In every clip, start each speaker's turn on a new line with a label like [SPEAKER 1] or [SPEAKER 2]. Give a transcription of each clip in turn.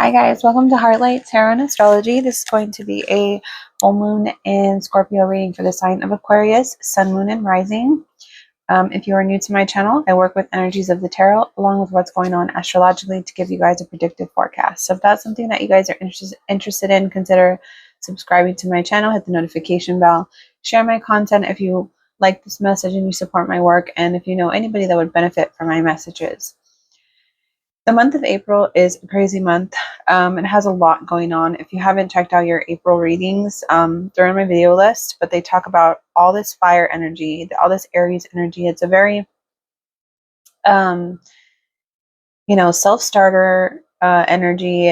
[SPEAKER 1] Hi guys, welcome to Heartlight Tarot and Astrology. This is going to be a full moon in Scorpio reading for the sign of Aquarius, sun, moon, and rising. If you are new to my channel, I work with energies of the tarot along with what's going on astrologically to give you guys a predictive forecast. So if that's something that you guys are interested in, consider subscribing to my channel, hit the notification bell, share my content if you like this message and you support my work, and if you know anybody that would benefit from my messages. The month of April is a crazy month. It has a lot going on. If you haven't checked out your April readings, they're in my video list, but they talk about all this fire energy, all this Aries energy. It's a very, self-starter energy.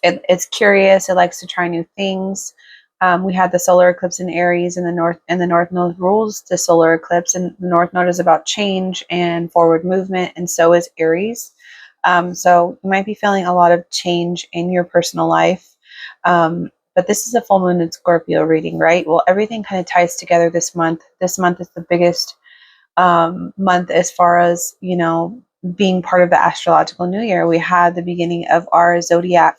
[SPEAKER 1] It's curious. It likes to try new things. We had the solar eclipse in Aries in the north, and the North Node rules the solar eclipse, and the North Node is about change and forward movement, and so is Aries. So you might be feeling a lot of change in your personal life. But this is a full moon in Scorpio reading, right? Well, everything kind of ties together this month. This month is the biggest month as far as, being part of the astrological new year. We had the beginning of our zodiac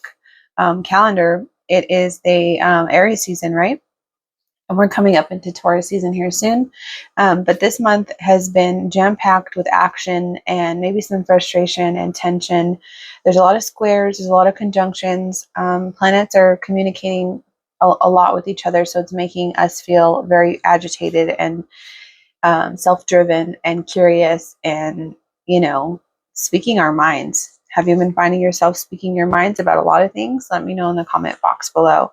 [SPEAKER 1] calendar. It is the Aries season, right? And we're coming up into Taurus season here soon. But this month has been jam-packed with action and maybe some frustration and tension. There's a lot of squares, there's a lot of conjunctions. Planets are communicating a lot with each other, so it's making us feel very agitated and self-driven and curious and, speaking our minds. Have you been finding yourself speaking your minds about a lot of things? Let me know in the comment box below.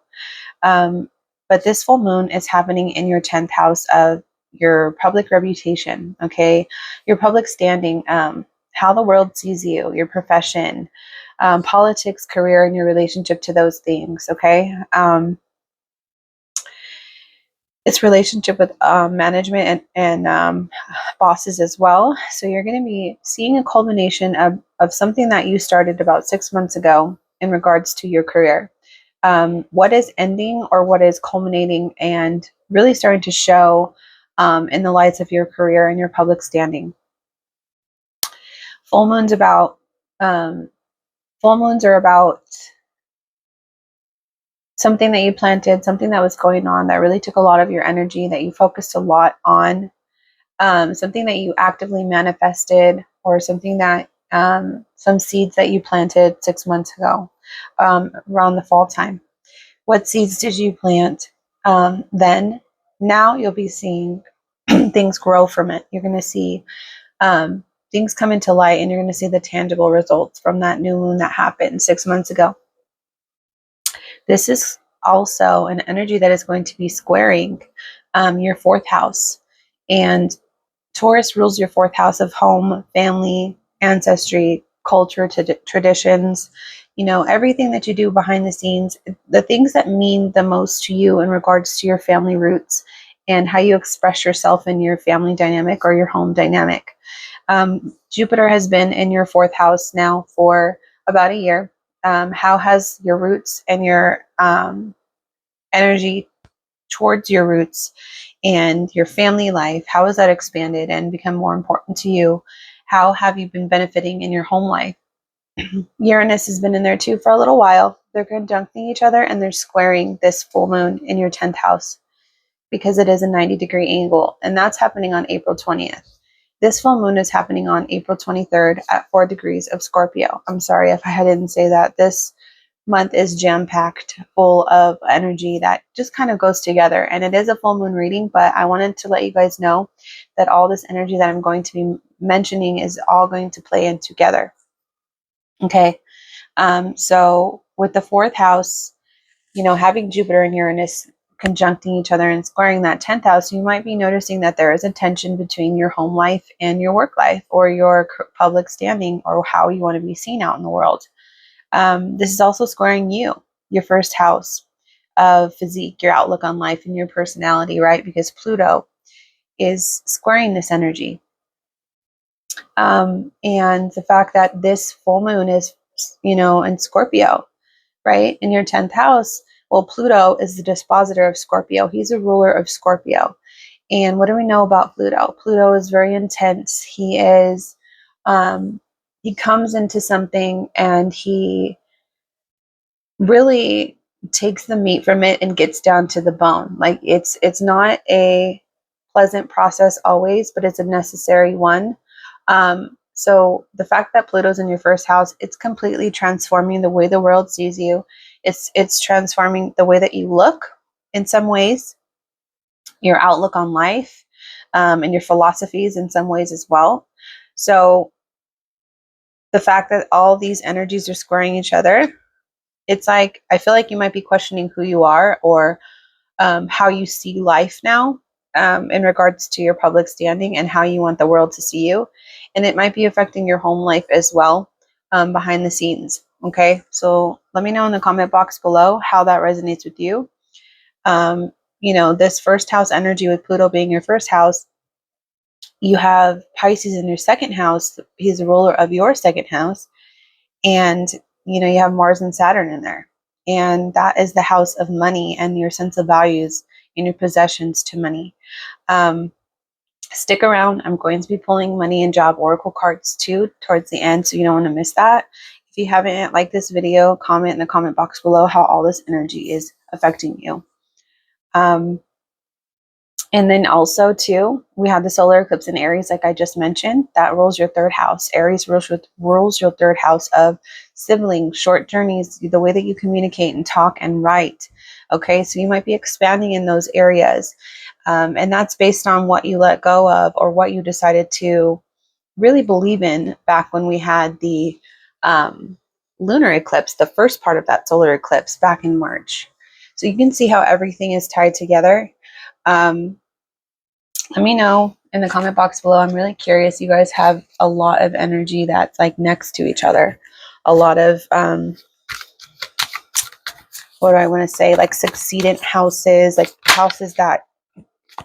[SPEAKER 1] But this full moon is happening in your 10th house of your public reputation, okay? Your public standing, how the world sees you, your profession, politics, career, and your relationship to those things, okay? It's relationship with management and bosses as well. So you're going to be seeing a culmination of something that you started about 6 months ago in regards to your career. What is ending or what is culminating and really starting to show in the lights of your career and your public standing. Full moons are about something that you planted, something that was going on that really took a lot of your energy, that you focused a lot on, something that you actively manifested, or something that some seeds that you planted 6 months ago around the fall time. What seeds did you plant then? Now you'll be seeing things grow from it. You're going to see things come into light, and you're going to see the tangible results from that new moon that happened 6 months ago. This is also an energy that is going to be squaring your 4th house. And Taurus rules your 4th house of home, family, ancestry, culture, traditions, everything that you do behind the scenes, the things that mean the most to you in regards to your family roots and how you express yourself in your family dynamic or your home dynamic. Jupiter has been in your 4th house now for about a year. How has your roots and your energy towards your roots and your family life, how has that expanded and become more important to you? How have you been benefiting in your home life? Uranus has been in there too for a little while. They're conjuncting each other, and they're squaring this full moon in your 10th house because it is a 90-degree angle, and that's happening on April 20th. This full moon is happening on April 23rd at 4 degrees of Scorpio. I'm sorry if I didn't say that. This month is jam-packed full of energy that just kind of goes together, and it is a full moon reading, but I wanted to let you guys know that all this energy that I'm going to be mentioning is all going to play in together. Okay, so with the 4th house, having Jupiter and Uranus conjuncting each other and squaring that 10th house, you might be noticing that there is a tension between your home life and your work life, or your public standing, or how you want to be seen out in the world. This is also squaring you, your 1st house of physique, your outlook on life, and your personality, right? Because Pluto is squaring this energy. And the fact that this full moon is, in Scorpio, right? In your 10th house, well, Pluto is the dispositor of Scorpio. He's a ruler of Scorpio. And what do we know about Pluto? Pluto is very intense. He is he comes into something and he really takes the meat from it and gets down to the bone. Like it's not a pleasant process always, but it's a necessary one. So the fact that Pluto's in your first house, it's completely transforming the way the world sees you. It's transforming the way that you look in some ways, your outlook on life, and your philosophies in some ways as well. So the fact that all these energies are squaring each other, it's like I feel like you might be questioning who you are, or how you see life now, in regards to your public standing and how you want the world to see you. And it might be affecting your home life as well, behind the scenes. Okay, so let me know in the comment box below how that resonates with you. This first house energy with Pluto being your first house, you have Pisces in your second house. He's the ruler of your second house. And you have Mars and Saturn in there, and that is the house of money and your sense of values and your possessions to money. Stick around. I'm going to be pulling money and job oracle cards too towards the end, so you don't want to miss that. If you haven't liked this video, comment in the comment box below how all this energy is affecting you. And then also too, we have the solar eclipse in Aries, like I just mentioned, that rules your third house. Aries rules your third house of siblings, short journeys, the way that you communicate and talk and write. Okay, so you might be expanding in those areas. And that's based on what you let go of or what you decided to really believe in back when we had the lunar eclipse, the first part of that solar eclipse back in March. So you can see how everything is tied together. Let me know in the comment box below. I'm really curious. You guys have a lot of energy that's like next to each other. A lot of, what do I want to say? Like succedent houses, like houses that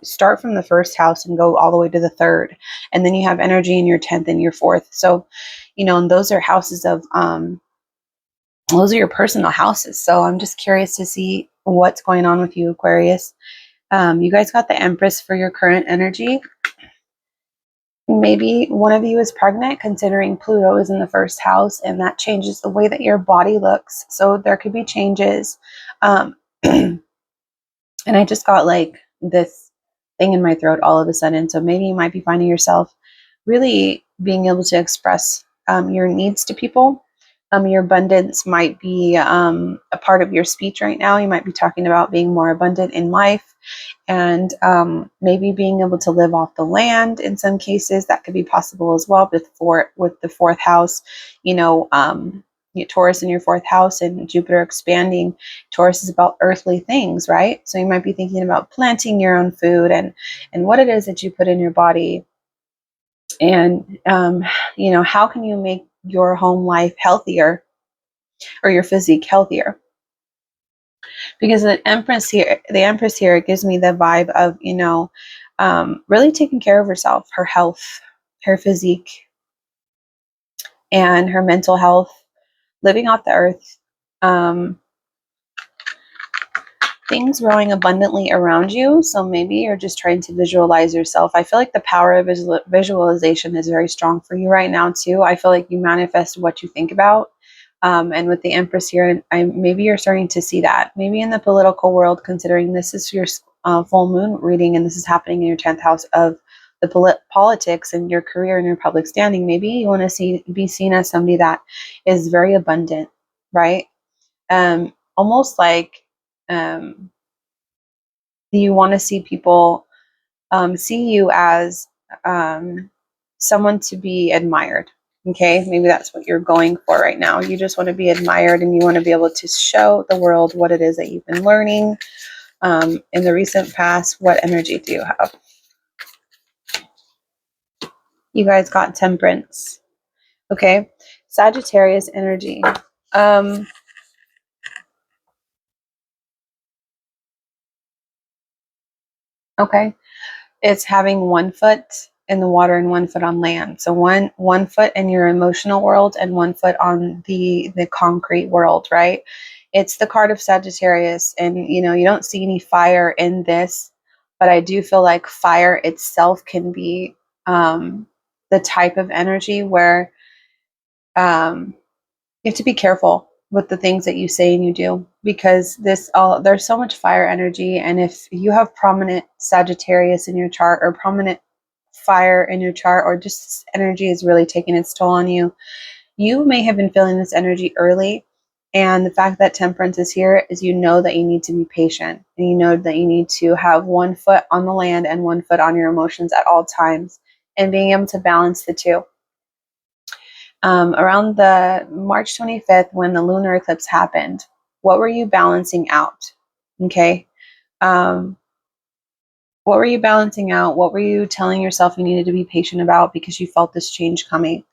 [SPEAKER 1] start from the first house and go all the way to the third. And then you have energy in your 10th and your 4th. So, and those are houses of, those are your personal houses. So I'm just curious to see what's going on with you, Aquarius. You guys got the Empress for your current energy. Maybe one of you is pregnant, considering Pluto is in the first house, and that changes the way that your body looks. So there could be changes. And I just got like this thing in my throat all of a sudden. So maybe you might be finding yourself really being able to express your needs to people. Your abundance might be a part of your speech right now. You might be talking about being more abundant in life, and maybe being able to live off the land in some cases. That could be possible as well with the fourth house. Taurus in your fourth house and Jupiter expanding. Taurus is about earthly things, right? So you might be thinking about planting your own food and what it is that you put in your body. And, how can you make your home life healthier, or your physique healthier? Because the Empress here, it gives me the vibe of, really taking care of herself, her health, her physique, and her mental health, living off the earth, things growing abundantly around you. So maybe you're just trying to visualize yourself. I feel like the power of visualization is very strong for you right now too. I feel like you manifest what you think about. And with the Empress here, maybe you're starting to see that. Maybe in the political world, considering this is your full moon reading and this is happening in your 10th house of the politics and your career and your public standing, maybe you want to be seen as somebody that is very abundant, right? Almost like you want to see people see you as someone to be admired. Okay, maybe that's what you're going for right now. You just want to be admired, and you want to be able to show the world what it is that you've been learning in the recent past. What energy do you have? You guys got Temperance. Okay, Sagittarius energy. Okay, it's having 1 foot in the water and 1 foot on land. So one foot in your emotional world and 1 foot on the concrete world, right? It's the card of Sagittarius, and you don't see any fire in this, but I do feel like fire itself can be the type of energy where You have to be careful with the things that you say and you do, because there's so much fire energy, and if you have prominent Sagittarius in your chart, or prominent fire in your chart, or just this energy is really taking its toll on you, you may have been feeling this energy early. And the fact that Temperance is here is, you know that you need to be patient, and you know that you need to have one foot on the land and one foot on your emotions at all times, and being able to balance the two. Around the March 25th, when the lunar eclipse happened, what were you balancing out? Okay. What were you balancing out? What were you telling yourself you needed to be patient about because you felt this change coming,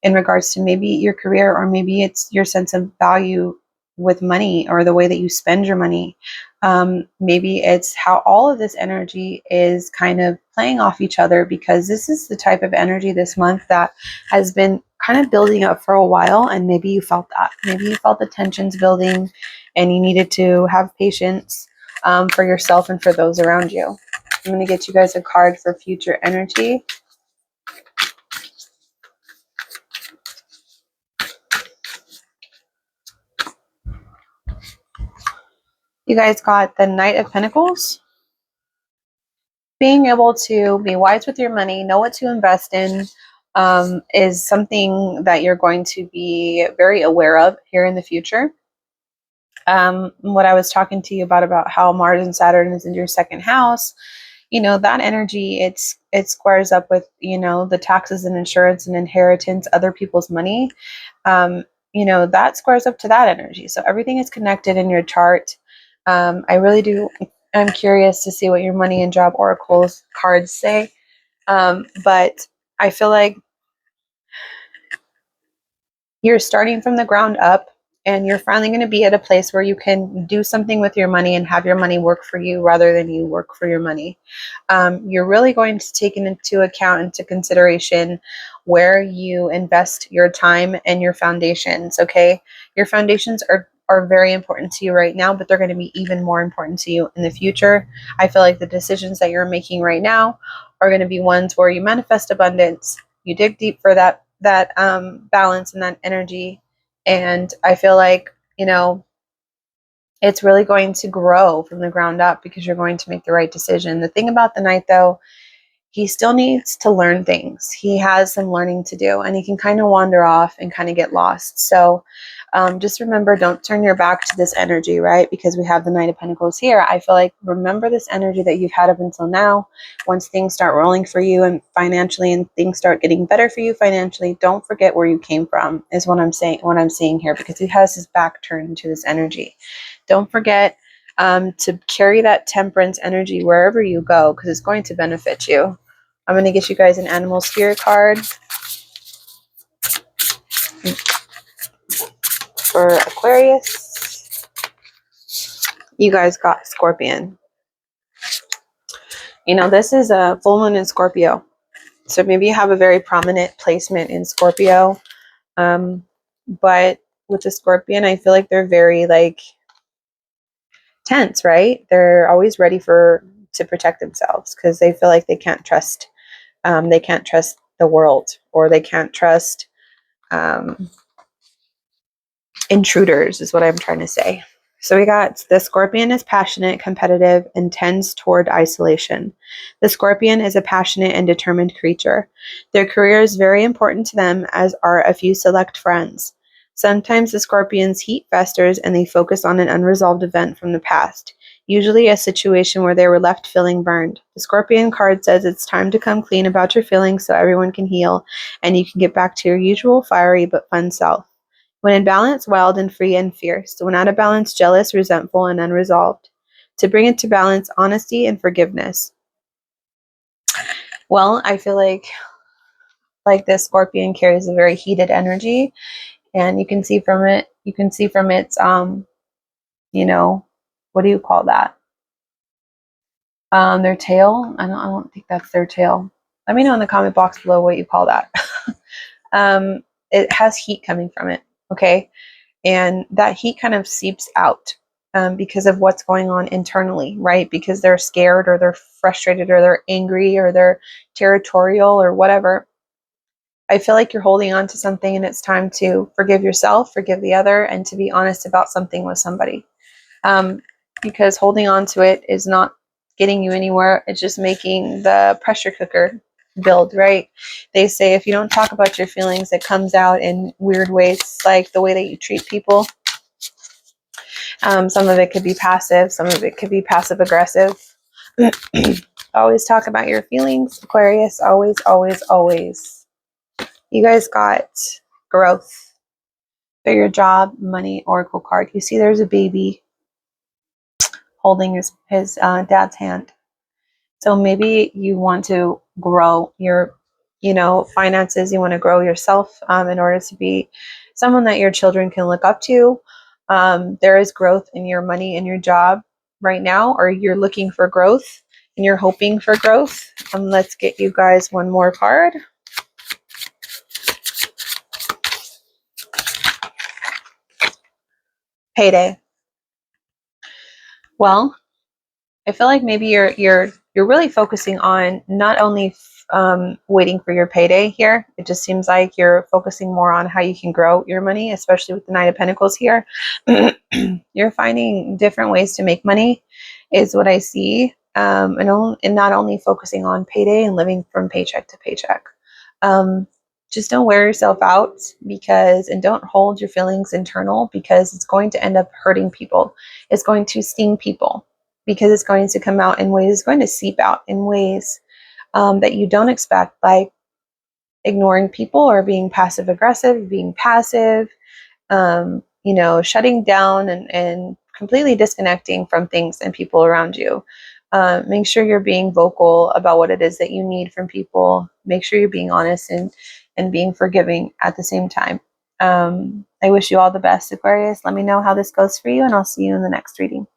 [SPEAKER 1] in regards to maybe your career, or maybe it's your sense of value with money, or the way that you spend your money. Maybe it's how all of this energy is kind of playing off each other, because this is the type of energy this month that has been kind of building up for a while, and maybe you felt that. Maybe you felt the tensions building, and you needed to have patience for yourself and for those around you. I'm going to get you guys a card for future energy. You guys got the Knight of Pentacles. Being able to be wise with your money, know what to invest in, is something that you're going to be very aware of here in the future. What I was talking to you about how Mars and Saturn is in your second house, that energy, it squares up with, the taxes and insurance and inheritance, other people's money. That squares up to that energy. So everything is connected in your chart. I'm curious to see what your money and job oracles cards say. But I feel like you're starting from the ground up, and you're finally going to be at a place where you can do something with your money and have your money work for you rather than you work for your money. You're really going to take into account, into consideration, where you invest your time and your foundations. Okay. Your foundations are very important to you right now, but they're going to be even more important to you in the future. I feel like the decisions that you're making right now are going to be ones where you manifest abundance. You dig deep for that balance and that energy. And I feel like, it's really going to grow from the ground up, because you're going to make the right decision. The thing about the Knight, though, he still needs to learn things. He has some learning to do, and he can kind of wander off and kind of get lost. So just remember, don't turn your back to this energy, right? Because we have the Knight of Pentacles here. I feel like, remember this energy that you've had up until now. Once things start rolling for you and financially, and things start getting better for you financially, don't forget where you came from, is what I'm saying, what I'm seeing here, because he has his back turned to this energy. Don't forget to carry that temperance energy wherever you go, because it's going to benefit you. I'm going to get you guys an animal spirit card for Aquarius. You guys got Scorpion. This is a full moon in Scorpio. So maybe you have a very prominent placement in Scorpio. But with the Scorpion, I feel like they're very tense, right? They're always ready to protect themselves, because they feel like they can't trust the world, or they can't trust intruders, is what I'm trying to say. So we got the Scorpion is passionate, competitive, and tends toward isolation. The Scorpion is a passionate and determined creature. Their career is very important to them, as are a few select friends. Sometimes the Scorpion's heat festers, and they focus on an unresolved event from the past, usually a situation where they were left feeling burned. The Scorpion card says it's time to come clean about your feelings so everyone can heal, and you can get back to your usual fiery but fun self. When in balance, wild and free and fierce. When out of balance, jealous, resentful, and unresolved. To bring it to balance, honesty and forgiveness. Well, I feel like this Scorpion carries a very heated energy, and you can see from its what do you call that? Their tail. I don't think that's their tail. Let me know in the comment box below what you call that. It has heat coming from it. Okay. And that heat kind of seeps out because of what's going on internally, right? Because they're scared, or they're frustrated, or they're angry, or they're territorial, or whatever. I feel like you're holding on to something and it's time to forgive yourself, forgive the other, and to be honest about something with somebody. Because holding on to it is not getting you anywhere. It's just making the pressure cooker build, right? They say if you don't talk about your feelings, it comes out in weird ways, like the way that you treat people. Some of it could be passive, some of it could be passive aggressive. Always talk about your feelings, Aquarius. Always, always, always. You guys got growth for your job, money, oracle card. You see there's a baby holding his dad's hand. So maybe you want to grow your, finances. You want to grow yourself in order to be someone that your children can look up to. There is growth in your money and your job right now, or you're looking for growth and you're hoping for growth. Let's get you guys one more card. Payday. Well, I feel like maybe you're really focusing on not only waiting for your payday here. It just seems like you're focusing more on how you can grow your money, especially with the Knight of Pentacles here. You're finding different ways to make money, is what I see, and not only focusing on payday and living from paycheck to paycheck. Just don't wear yourself out and don't hold your feelings internal, because it's going to end up hurting people. It's going to sting people, because it's going to come out in ways, it's going to seep out in ways that you don't expect, like ignoring people or being passive aggressive, being passive, shutting down and completely disconnecting from things and people around you. Make sure you're being vocal about what it is that you need from people. Make sure you're being honest and being forgiving at the same time. I wish you all the best, Aquarius. Let me know how this goes for you, and I'll see you in the next reading.